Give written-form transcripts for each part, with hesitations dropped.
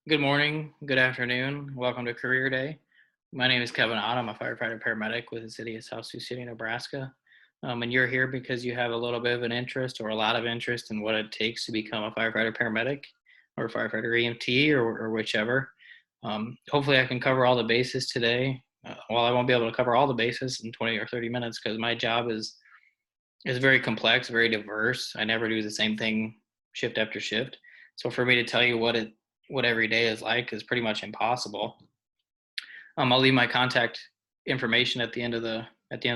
Good morning, good afternoon. Welcome to Career Day. My name is Kevin Ott. I'm a firefighter paramedic with the city of South Sioux City, Nebraska. And you're here because you have a little bit of an interest or a lot of interest in what it takes to become a firefighter paramedic or firefighter EMT or whichever. Hopefully, I can cover all the bases today. Well, I won't be able to cover all the bases in 20 or 30 minutes because my job is very complex, very diverse. I never do the same thing shift after shift. So for me to tell you what every day is like is pretty much impossible. I'll leave my contact information at the end of the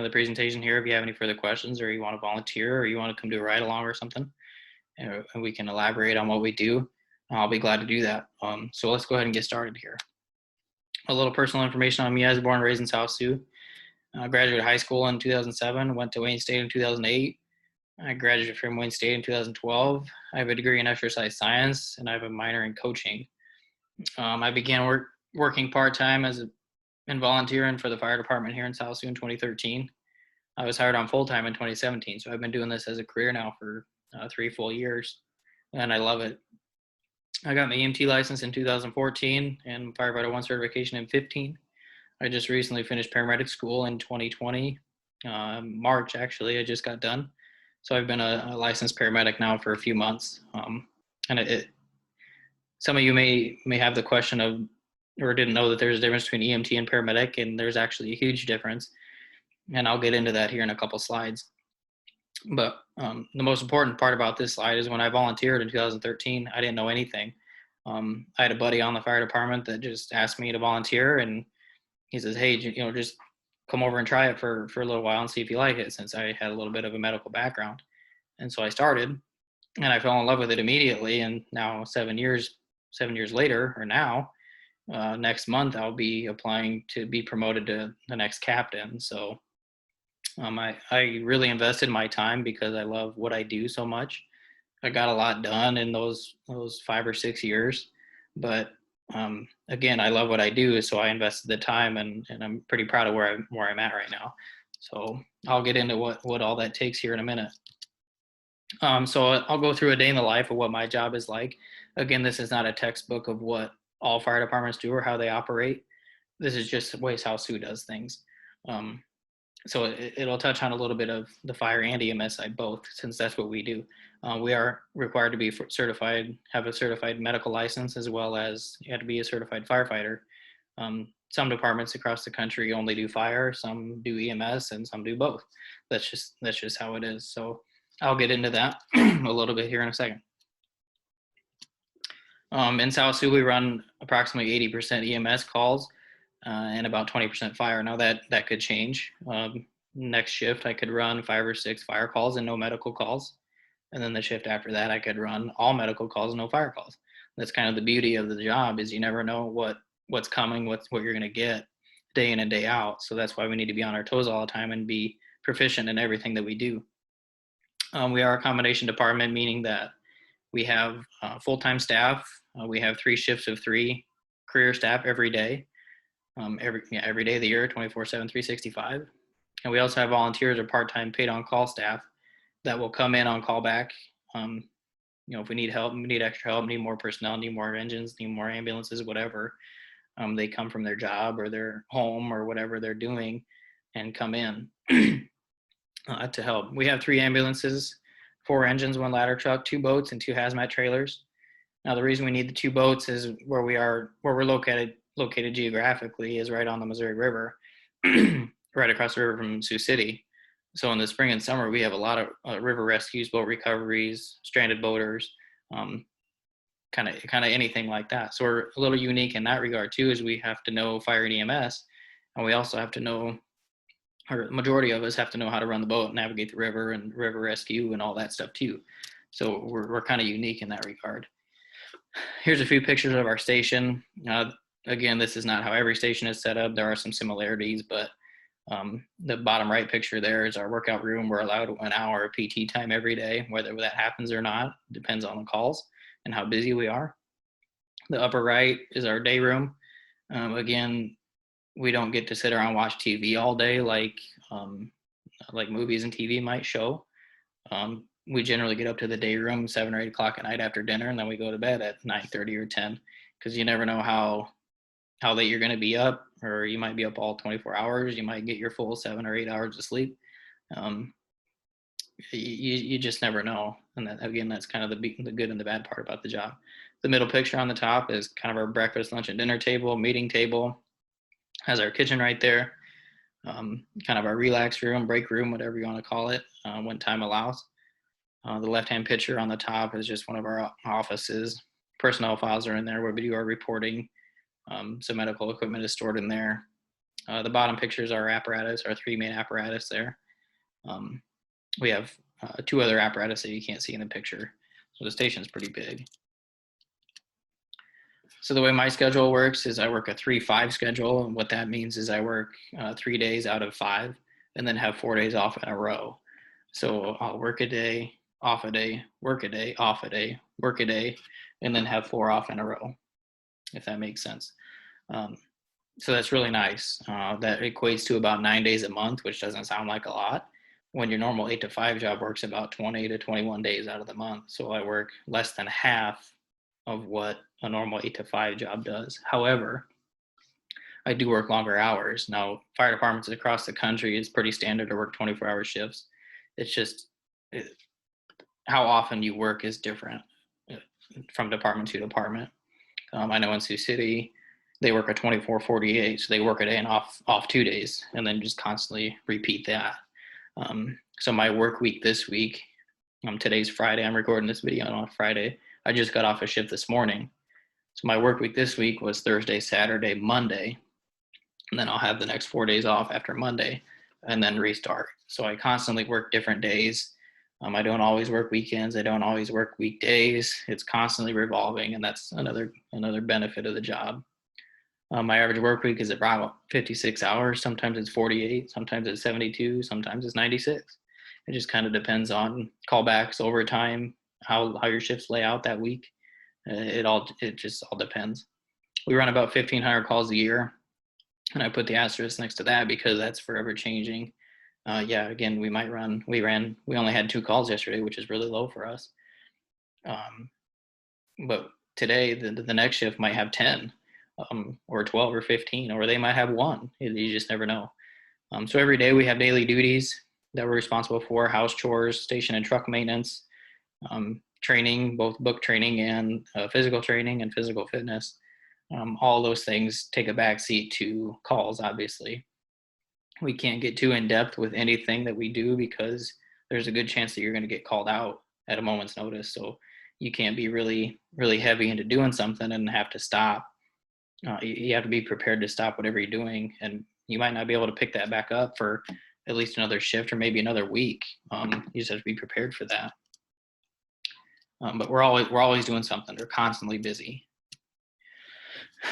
presentation here if you have any further questions or you want to volunteer or you want to come do a ride along or something, and we can elaborate on what we do. I'll be glad to do that. So let's go ahead and get started here. A little personal information on me. I was born and raised in South Sioux. I graduated high school in 2007, went to Wayne State in 2008. I graduated from Wayne State in 2012. I have a degree in exercise science and I have a minor in coaching. I began working part-time and volunteering for the fire department here in South Sioux in 2013. I was hired on full-time in 2017, so I've been doing this as a career now for 3 full years, and I love it. I got my EMT license in 2014 and firefighter 1 certification in 15. I just recently finished paramedic school in 2020, March actually. I just got done, so I've been a licensed paramedic now for a few months. And some of you may have the question of or didn't know that there's a difference between EMT and paramedic, and there's actually a huge difference. And I'll get into that here in a couple slides. But the most important part about this slide is when I volunteered in 2013, I didn't know anything. I had a buddy on the fire department that just asked me to volunteer, and he says, "Hey, just come over and try it for a little while and see if you like it," since I had a little bit of a medical background. And so I started, and I fell in love with it immediately. And now 7 years later, or now, next month I'll be applying to be promoted to the next captain. So I really invested my time because I love what I do so much. I got a lot done in those 5 or 6 years, but again, I love what I do, so I invested the time, and I'm pretty proud of where I'm at right now. So I'll get into what all that takes here in a minute. So I'll go through a day in the life of what my job is like. Again, this is not a textbook of what all fire departments do or how they operate. This is just the way South Sioux does things. So it'll touch on a little bit of the fire and EMS side both, since that's what we do. We are required to be certified, have a certified medical license, as well as you have to be a certified firefighter. Some departments across the country only do fire, some do EMS, and some do both. That's just how it is. So I'll get into that a little bit here in a second. In South Sioux, we run approximately 80% EMS calls and about 20% fire. Now that could change. Next shift, I could run 5 or 6 fire calls and no medical calls. And then the shift after that, I could run all medical calls and no fire calls. That's kind of the beauty of the job, is you never know what's coming, what you're going to get day in and day out. So that's why we need to be on our toes all the time and be proficient in everything that we do. We are a combination department, meaning that we have full-time staff. We have 3 shifts of 3 career staff every day, every day of the year, 24/7, 365. And we also have volunteers or part-time paid on-call staff that will come in on callback. If we need help, we need extra help, need more personnel, need more engines, need more ambulances, whatever. They come from their job or their home or whatever they're doing and come in to help. We have 3 ambulances, 4 engines, 1 ladder truck, 2 boats, and 2 hazmat trailers. Now, the reason we need the 2 boats is where we're located geographically is right on the Missouri River, right across the river from Sioux City. So in the spring and summer, we have a lot of river rescues, boat recoveries, stranded boaters, kind of anything like that. So we're a little unique in that regard too, is we have to know fire and EMS, and we also have to know, or the majority of us have to know how to run the boat, navigate the river, and river rescue and all that stuff too. So we're kind of unique in that regard. Here's a few pictures of our station. Again, this is not how every station is set up. There are some similarities, but the bottom right picture there is our workout room. We're allowed 1 hour of PT time every day. Whether that happens or not depends on the calls and how busy we are. The upper right is our day room. Again, we don't get to sit around and watch TV all day like movies and TV might show. we generally get up to the day room 7 or 8 o'clock at night after dinner, and then we go to bed at 9:30 or 10, because you never know how late you're going to be up, or you might be up all 24 hours. You might get your full 7 or 8 hours of sleep. Um, you just never know. And that, again, that's kind of the good and the bad part about the job. The middle picture on the top is kind of our breakfast, lunch, and dinner table, meeting table. Has our kitchen right there. Kind of our relax room, break room, whatever you want to call it, when time allows. The left-hand picture on the top is just one of our offices. Personnel files are in there where we do our reporting. Some medical equipment is stored in there. The bottom pictures are our apparatus, our 3 main apparatus there. We have 2 other apparatus that you can't see in the picture. So the station is pretty big. So the way my schedule works is I work a 3-5 schedule. And what that means is I work 3 days out of 5 and then have 4 days off in a row. So I'll work a day, off a day, work a day, off a day, work a day, and then have 4 off in a row, if that makes sense. So that's really nice. That equates to about 9 days a month, which doesn't sound like a lot, when your normal 8 to 5 job works about 20 to 21 days out of the month. So I work less than half of what a normal 8 to 5 job does. However, I do work longer hours. Now, fire departments across the country, it's pretty standard to work 24-hour shifts. It's just how often you work is different from department to department. I know in Sioux City, they work a 24-48, so they work a day and off 2 days, and then just constantly repeat that. So my work week this week, today's Friday, I'm recording this video on Friday. I just got off a shift this morning. So my work week this week was Thursday, Saturday, Monday, and then I'll have the next 4 days off after Monday and then restart. So I constantly work different days. I don't always work weekends. I don't always work weekdays. It's constantly revolving, and that's another benefit of the job. My average work week is about 56 hours. Sometimes it's 48, sometimes it's 72, sometimes it's 96. It just kind of depends on callbacks, overtime, how your shifts lay out that week. It just all depends. We run about 1,500 calls a year, and I put the asterisk next to that because that's forever changing. Again, we only had 2 calls yesterday, which is really low for us. But today, the next shift might have 10, or 12 or 15, or they might have 1. You just never know. So every day we have daily duties that we're responsible for: house chores, station and truck maintenance, training, both book training and physical training and physical fitness. All those things take a backseat to calls, obviously. We can't get too in depth with anything that we do because there's a good chance that you're going to get called out at a moment's notice. So you can't be really, really heavy into doing something and have to stop. You have to be prepared to stop whatever you're doing, and you might not be able to pick that back up for at least another shift or maybe another week. You just have to be prepared for that. But we're always doing something. They're constantly busy.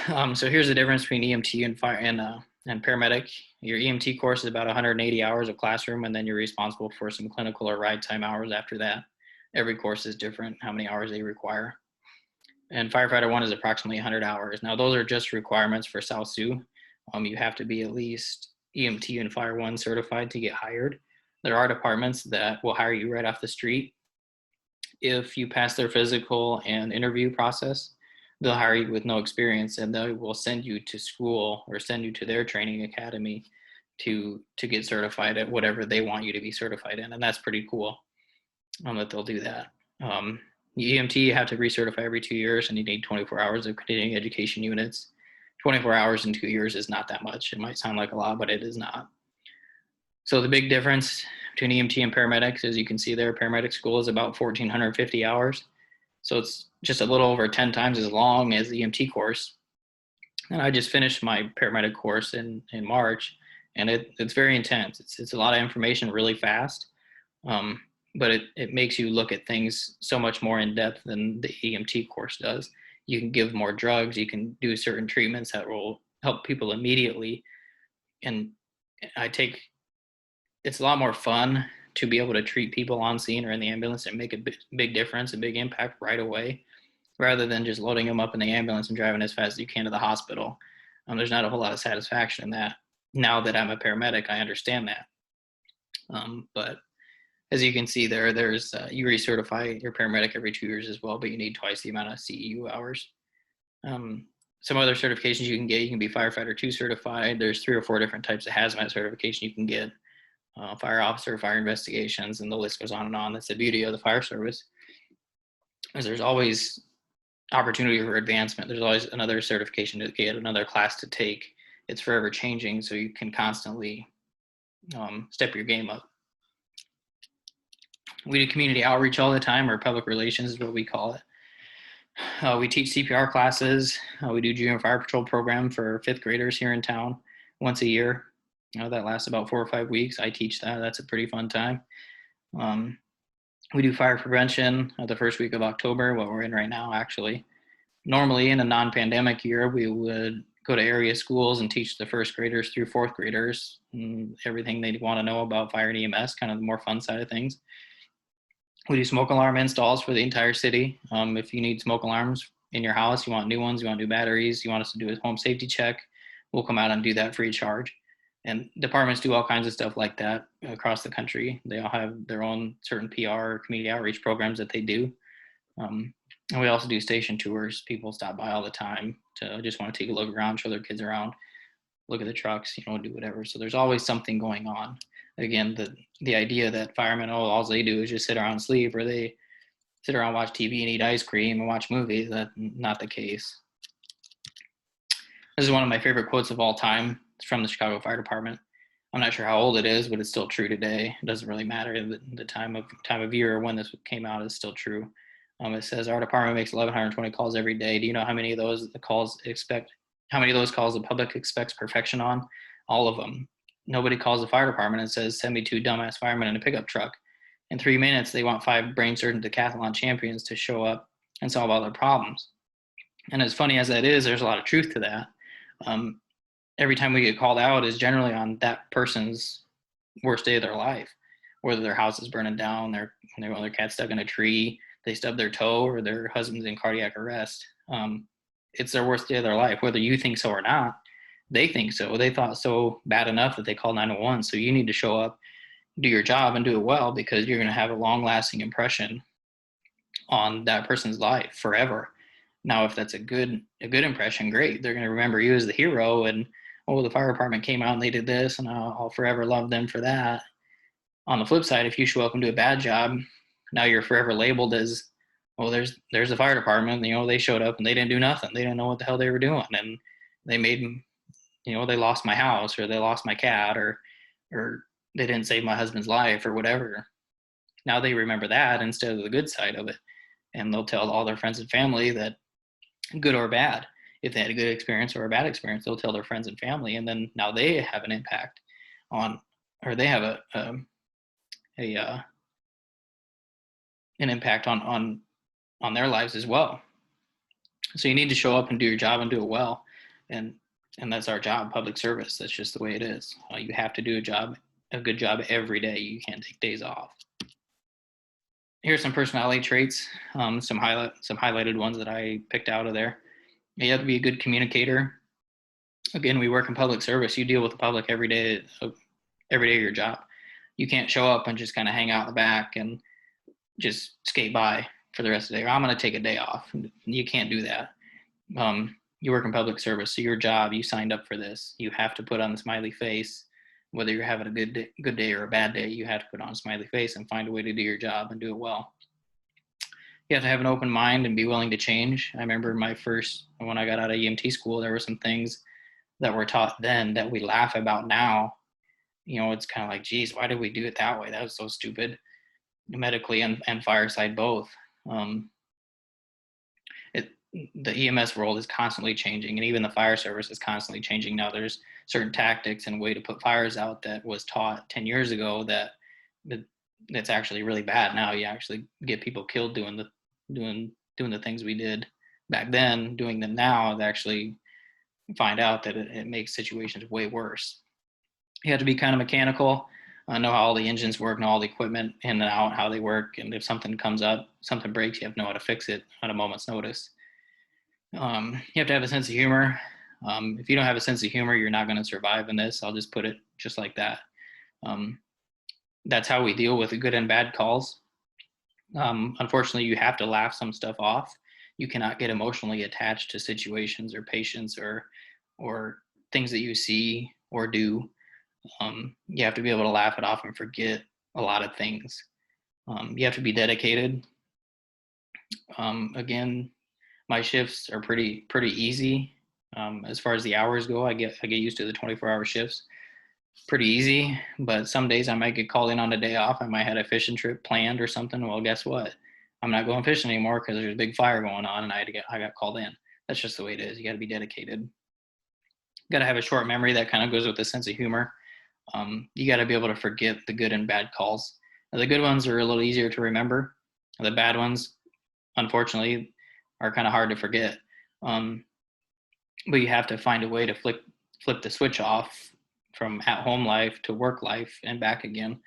So here's the difference between EMT and fire and paramedic. Your EMT course is about 180 hours of classroom, and then you're responsible for some clinical or ride time hours after that. Every course is different, how many hours they require. And firefighter 1 is approximately 100 hours. Now, those are just requirements for South Sioux. You have to be at least EMT and Fire 1 certified to get hired. There are departments that will hire you right off the street. If you pass their physical and interview process, they'll hire you with no experience, and they will send you to school or send you to their training academy to get certified at whatever they want you to be certified in. And that's pretty cool that they'll do that. EMT, you have to recertify every 2 years, and you need 24 hours of continuing education units. 24 hours in 2 years is not that much. It might sound like a lot, but it is not. So the big difference between EMT and paramedics, as you can see there, paramedic school is about 1,450 hours. So it's just a little over 10 times as long as the EMT course. And I just finished my paramedic course in March, and it's very intense. It's a lot of information really fast, but it makes you look at things so much more in depth than the EMT course does. You can give more drugs. You can do certain treatments that will help people immediately. And it's a lot more fun to be able to treat people on scene or in the ambulance and make a big difference, a big impact right away, rather than just loading them up in the ambulance and driving as fast as you can to the hospital. There's not a whole lot of satisfaction in that. Now that I'm a paramedic, I understand that. But as you can see there, there's you recertify your paramedic every 2 years as well, but you need twice the amount of CEU hours. Um, some other certifications you can get, you can be firefighter 2 certified. There's 3 or 4 different types of hazmat certification you can get. Fire officer, fire investigations, and the list goes on and on. That's the beauty of the fire service, is there's always opportunity for advancement. There's always another certification to get, another class to take. It's forever changing, so you can constantly step your game up. We do community outreach all the time, or public relations is what we call it. We teach CPR classes. We do junior fire patrol program for 5th graders here in town once a year. That lasts about 4 or 5 weeks. I teach that. That's a pretty fun time. We do fire prevention the first week of October, what we're in right now, actually. Normally, in a non-pandemic year, we would go to area schools and teach the 1st graders through 4th graders everything they want to know about fire and EMS, kind of the more fun side of things. We do smoke alarm installs for the entire city. If you need smoke alarms in your house, you want new ones, you want new batteries, you want us to do a home safety check, we'll come out and do that free of charge. And departments do all kinds of stuff like that across the country. They all have their own certain PR or community outreach programs that they do. And we also do station tours. People stop by all the time to just want to take a look around, show their kids around, look at the trucks, do whatever. So there's always something going on. Again, the idea that firemen, all they do is just sit around and sleep, or they sit around, watch TV and eat ice cream and watch movies, that's not the case. This is one of my favorite quotes of all time. It's from the Chicago Fire Department. I'm not sure how old it is, but it's still true today. It doesn't really matter. The time of year or when this came out is still true. It says, our department makes 1,120 calls every day. Do you know how many of those calls the public expects perfection on? All of them. Nobody calls the fire department and says, send me 2 dumbass firemen in a pickup truck. In 3 minutes, they want 5 brain surgeon decathlon champions to show up and solve all their problems. And as funny as that is, there's a lot of truth to that. Every time we get called out is generally on that person's worst day of their life, whether their house is burning down, their cat's stuck in a tree, they stub their toe, or their husband's in cardiac arrest. It's their worst day of their life, whether you think so or not. They think so. They thought so bad enough that they called 911. So you need to show up, do your job, and do it well, because you're going to have a long-lasting impression on that person's life forever. Now, if that's a good impression, great. They're going to remember you as the hero, and the fire department came out and they did this, and I'll forever love them for that. On the flip side, if you show up and do a bad job, now you're forever labeled as, there's the fire department. They showed up and they didn't do nothing. They didn't know what the hell they were doing, and they made, they lost my house, or they lost my cat, or they didn't save my husband's life, or whatever. Now they remember that instead of the good side of it, and they'll tell all their friends and family that, good or bad. If they had a good experience or a bad experience, they'll tell their friends and family, and then now they have an impact on, or they have an impact on their lives as well. So you need to show up and do your job and do it well, and that's our job, public service. That's just the way it is. You have to do a good job every day. You can't take days off. Here's some personality traits, some highlighted ones that I picked out of there. You have to be a good communicator. Again, we work in public service. You deal with the public every day of your job. You can't show up and just kind of hang out in the back and just skate by for the rest of the day. Or I'm going to take a day off. You can't do that. You work in public service, so your job, you signed up for this. You have to put on the smiley face. Whether you're having a good day or a bad day, you have to put on a smiley face and find a way to do your job and do it well. You have to have an open mind and be willing to change. I remember when I got out of EMT school, there were some things that were taught then that we laugh about now. It's kind of like, geez, why did we do it that way? That was so stupid, medically and fireside both. The EMS world is constantly changing, and even the fire service is constantly changing. Now there's certain tactics and way to put fires out that was taught 10 years ago that's actually really bad. Now you actually get people killed doing the things we did back then, doing them now, they actually find out that it makes situations way worse. You have to be kind of mechanical, know how all the engines work, know all the equipment in and out, how they work, and if something comes up, something breaks, you have to know how to fix it at a moment's notice. You have to have a sense of humor. If you don't have a sense of humor, you're not going to survive in this. I'll just put it just like that. That's how we deal with the good and bad calls. Unfortunately, you have to laugh some stuff off. You cannot get emotionally attached to situations or patients or things that you see or do. You have to be able to laugh it off and forget a lot of things. You have to be dedicated. Again, my shifts are pretty easy. As far as the hours go, I get used to the 24-hour shifts pretty easy. But some days I might get called in on a day off. I might have a fishing trip planned or something. Well, guess what? I'm not going fishing anymore because there's a big fire going on, and I got called in. That's just the way it is. You got to be dedicated. You got to have a short memory that kind of goes with a sense of humor. You got to be able to forget the good and bad calls. Now, the good ones are a little easier to remember. The bad ones, unfortunately, are kind of hard to forget. But you have to find a way to flip the switch off from at-home life to work life and back again,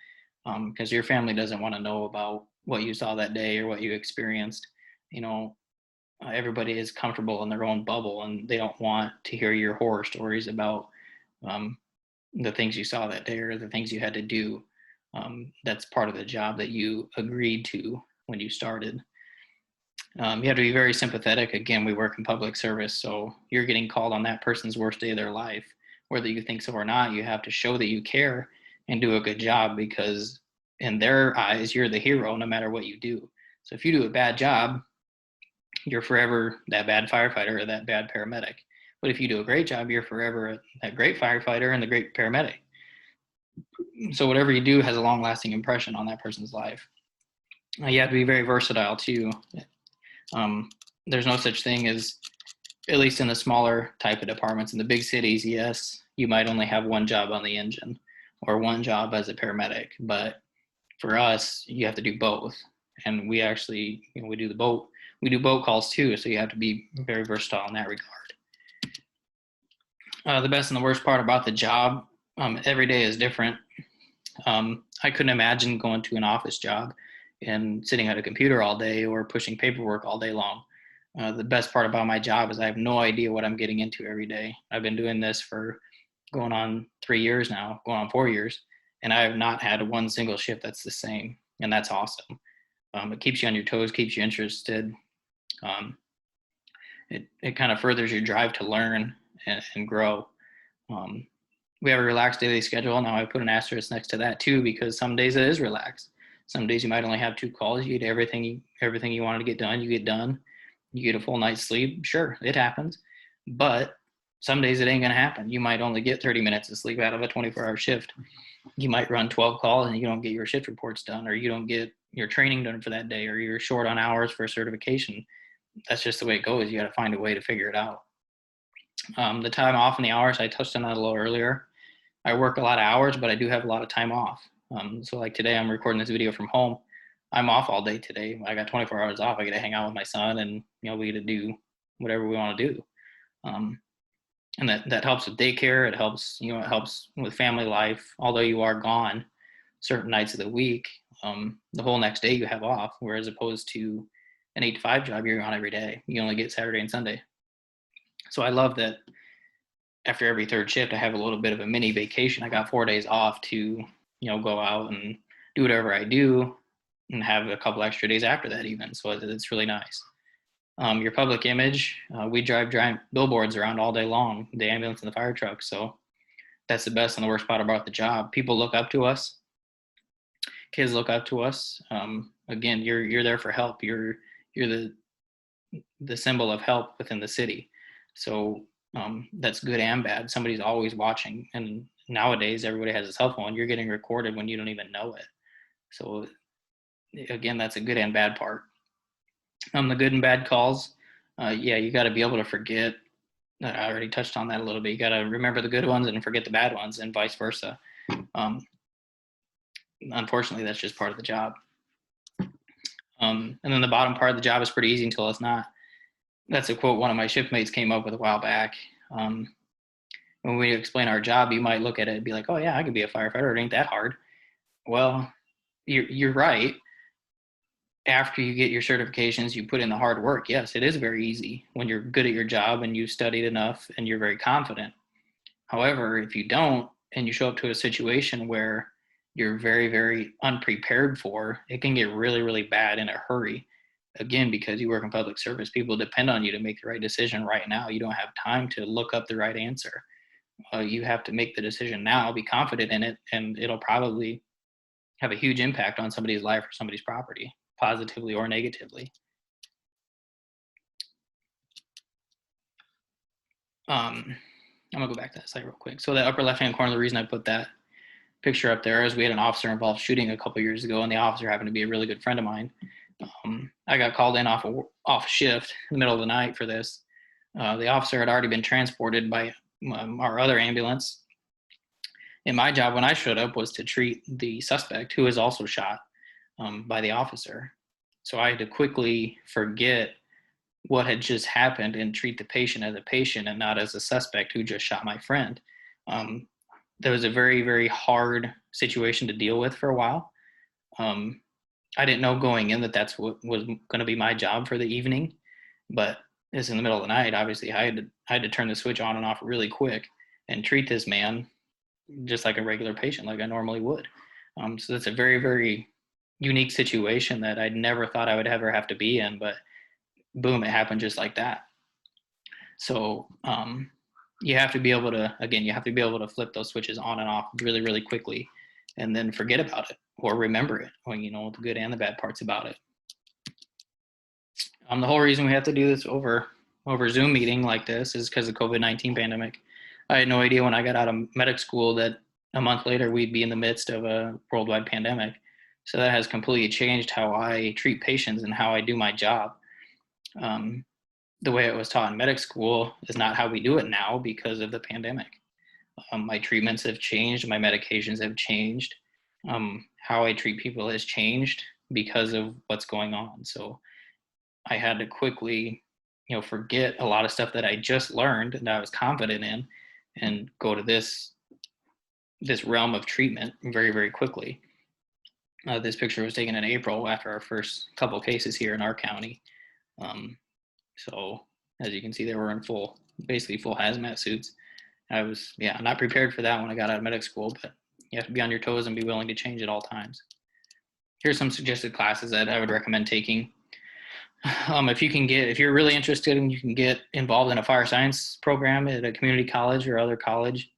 because your family doesn't want to know about what you saw that day or what you experienced. You know, everybody is comfortable in their own bubble, and they don't want to hear your horror stories about um, the things you saw that day or the things you had to do. That's part of the job that you agreed to when you started. You have to be very sympathetic. Again, we work in public service, so you're getting called on that person's worst day of their life. Whether you think so or not, you have to show that you care and do a good job, because in their eyes, you're the hero no matter what you do. So if you do a bad job, you're forever that bad firefighter or that bad paramedic. But if you do a great job, you're forever that great firefighter and the great paramedic. So whatever you do has a long lasting impression on that person's life. You have to be very versatile too. Um, there's no such thing as, at least in the smaller type of departments. In the big cities, yes, you might only have one job on the engine or one job as a paramedic. But for us, you have to do both. And we actually, we do boat calls too. So you have to be very versatile in that regard. The best and the worst part about the job, every day is different. I couldn't imagine going to an office job and sitting at a computer all day or pushing paperwork all day long. The best part about my job is I have no idea what I'm getting into every day. I've been doing this for going on 3 years now, going on 4 years, and I have not had one single shift that's the same, and that's awesome. It keeps you on your toes, keeps you interested. Um, it kind of furthers your drive to learn and grow. We have a relaxed daily schedule. Now I put an asterisk next to that too, because some days it is relaxed. Some days you might only have 2 calls. You get everything you wanted to get done. You get done. You get a full night's sleep. Sure, it happens. But some days it ain't going to happen. You might only get 30 minutes of sleep out of a 24-hour shift. You might run 12 calls and you don't get your shift reports done, or you don't get your training done for that day, or you're short on hours for certification. That's just the way it goes. You got to find a way to figure it out. The time off and the hours, I touched on that a little earlier. I work a lot of hours, but I do have a lot of time off. So like today, I'm recording this video from home. I'm off all day today. I got 24 hours off. I get to hang out with my son, and we get to do whatever we want to do. And that helps with daycare. It helps, it helps with family life. Although you are gone certain nights of the week, the whole next day you have off. Whereas opposed to an 8 to 5 job, you're on every day. You only get Saturday and Sunday. So I love that after every third shift, I have a little bit of a mini vacation. I got 4 days off to, go out and do whatever I do, and have a couple extra days after that even. So it's really nice. Your public image, we drive giant billboards around all day long, the ambulance and the fire truck. So that's the best and the worst part about the job. People look up to us. Kids look up to us. Again, you're there for help. You're the symbol of help within the city. So that's good and bad. Somebody's always watching, and nowadays everybody has a cell phone. You're getting recorded when you don't even know it. So again, that's a good and bad part. The good and bad calls, you got to be able to forget. I already touched on that a little bit. You got to remember the good ones and forget the bad ones, and vice versa. Unfortunately, that's just part of the job. And then the bottom part of the job is pretty easy until it's not. That's a quote one of my shift mates came up with a while back. When we explain our job, you might look at it and be like, oh yeah, I could be a firefighter. It ain't that hard. Well, you're right. After you get your certifications, you put in the hard work. Yes, it is very easy when you're good at your job and you've studied enough and you're very confident. However, if you don't, and you show up to a situation where you're very, very unprepared for, it can get really, really bad in a hurry. Again, because you work in public service, people depend on you to make the right decision right now. You don't have time to look up the right answer. You have to make the decision now, be confident in it, and it'll probably have a huge impact on somebody's life or somebody's property, positively or negatively. I'm gonna go back to that slide real quick. So the upper left-hand corner, the reason I put that picture up there is we had an officer involved shooting a couple years ago, and the officer happened to be a really good friend of mine. I got called in off shift in the middle of the night for this. The officer had already been transported by our other ambulance. And my job when I showed up was to treat the suspect, who was also shot by the officer. So I had to quickly forget what had just happened and treat the patient as a patient and not as a suspect who just shot my friend. That was a very, very hard situation to deal with for a while. I didn't know going in that that's what was going to be my job for the evening, but it's in the middle of the night. Obviously, I had to turn the switch on and off really quick and treat this man just like a regular patient, like I normally would. So that's a very, very unique situation that I never thought I would ever have to be in, but boom, it happened just like that. So you have to be able to flip those switches on and off really, really quickly, and then forget about it or remember it when you know the good and the bad parts about it. The whole reason we have to do this over Zoom meeting like this is because of the COVID-19 pandemic. I had no idea when I got out of medic school that a month later we'd be in the midst of a worldwide pandemic. So that has completely changed how I treat patients and how I do my job. The way it was taught in medic school is not how we do it now because of the pandemic. My treatments have changed, my medications have changed. How I treat people has changed because of what's going on. So I had to quickly, forget a lot of stuff that I just learned and I was confident in, and go to this realm of treatment very, very quickly. This picture was taken in April after our first couple cases here in our county. So as you can see, they were in basically full hazmat suits. I was, not prepared for that when I got out of medic school, but you have to be on your toes and be willing to change at all times. Here's some suggested classes that I would recommend taking. If you're really interested and you can get involved in a fire science program at a community college or other college,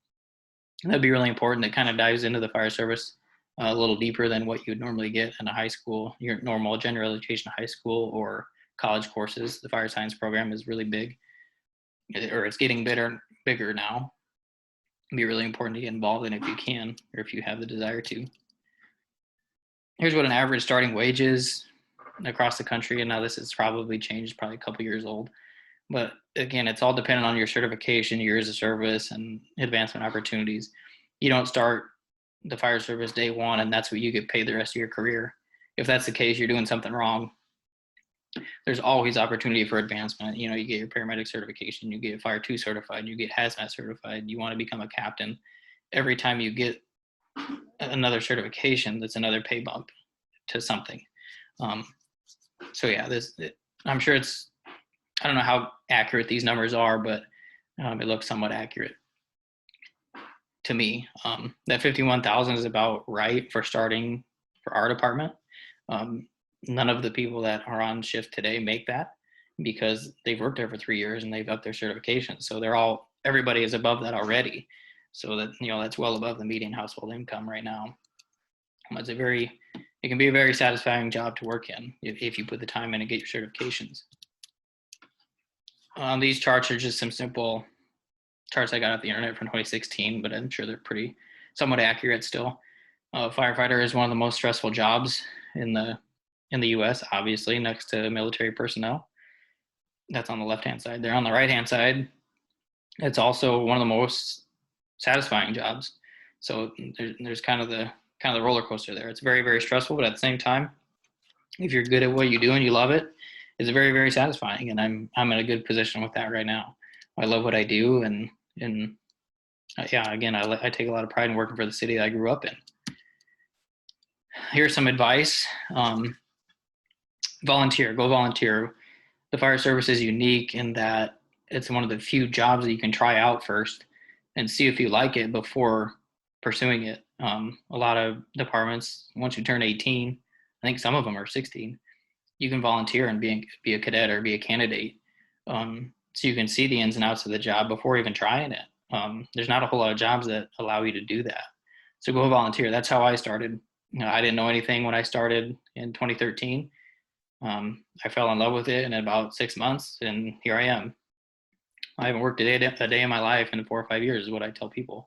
that'd be really important. It kind of dives into the fire service a little deeper than what you would normally get in a high school, your normal general education high school or college courses. The fire science program is really big, or it's getting bigger now. It'd be really important to get involved in if you can, or if you have the desire to. Here's what an average starting wage is across the country, and now this has probably changed, probably a couple years old. But again, it's all dependent on your certification, years of service, and advancement opportunities. You don't start the fire service day one and that's what you get paid the rest of your career. If that's the case, you're doing something wrong. There's always opportunity for advancement. You get your paramedic certification, you get fire 2 certified, you get hazmat certified, you want to become a captain. Every time you get another certification, that's another pay bump to something. So yeah, I'm sure I don't know how accurate these numbers are, but it looks somewhat accurate to me. That 51,000 is about right for starting for our department. None of the people that are on shift today make that because they've worked there for 3 years and they've upped their certification. So everybody is above that already. So that, that's well above the median household income right now. It can be a very satisfying job to work in if you put the time in and get your certifications. These charts are just some simple charts I got off the internet from 2016, but I'm sure they're somewhat accurate still. Firefighter is one of the most stressful jobs in the U.S., obviously, next to military personnel. That's on the left-hand side there. On the right-hand side, it's also one of the most satisfying jobs. So there's kind of the roller coaster there. It's very, very stressful, but at the same time, if you're good at what you do and you love it, it's very, very satisfying. And I'm in a good position with that right now. I love what I do, and again, I take a lot of pride in working for the city that I grew up in. Here's some advice. Volunteer, go volunteer. The fire service is unique in that it's one of the few jobs that you can try out first and see if you like it before pursuing it. A lot of departments, once you turn 18, I think some of them are 16, you can volunteer and be a cadet or be a candidate. So you can see the ins and outs of the job before even trying it. There's not a whole lot of jobs that allow you to do that. So go volunteer. That's how I started. I didn't know anything when I started in 2013. I fell in love with it in about 6 months, and here I am. I haven't worked a day in my life in 4 or 5 years, is what I tell people,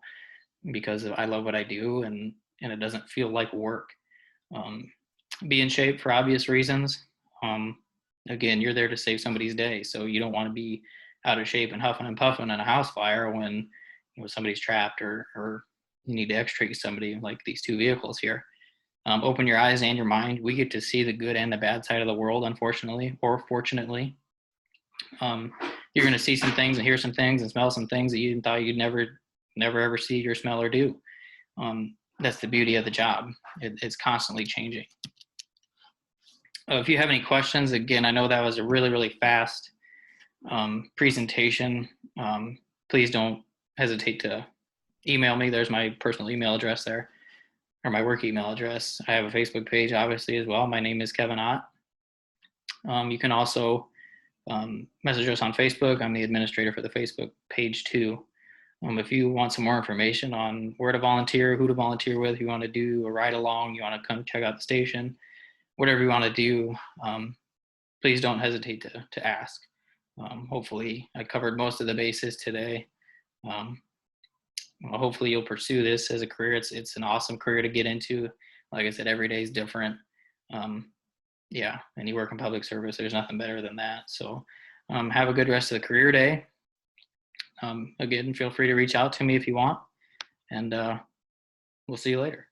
because I love what I do, and it doesn't feel like work. Um, be in shape for obvious reasons. Um, Again, you're there to save somebody's day, so you don't want to be out of shape and huffing and puffing in a house fire when somebody's trapped, or you need to extricate somebody, like these two vehicles here. Open your eyes and your mind. We get to see the good and the bad side of the world, unfortunately or fortunately. Um, you're going to see some things and hear some things and smell some things that you thought you'd never ever see or smell or do. That's the beauty of the job. It's constantly changing. If you have any questions, again, I know that was a really, really fast presentation. Please don't hesitate to email me. There's my personal email address there, or my work email address. I have a Facebook page, obviously, as well. My name is Kevin Ott. You can also message us on Facebook. I'm the administrator for the Facebook page too. If you want some more information on where to volunteer, who to volunteer with, you want to do a ride along, you want to come check out the station, whatever you want to do, please don't hesitate to ask. Hopefully I covered most of the bases today. Well, hopefully you'll pursue this as a career. It's an awesome career to get into. Like I said, every day is different. Yeah, and you work in public service, there's nothing better than that. So have a good rest of the career day. Again, feel free to reach out to me if you want, and we'll see you later.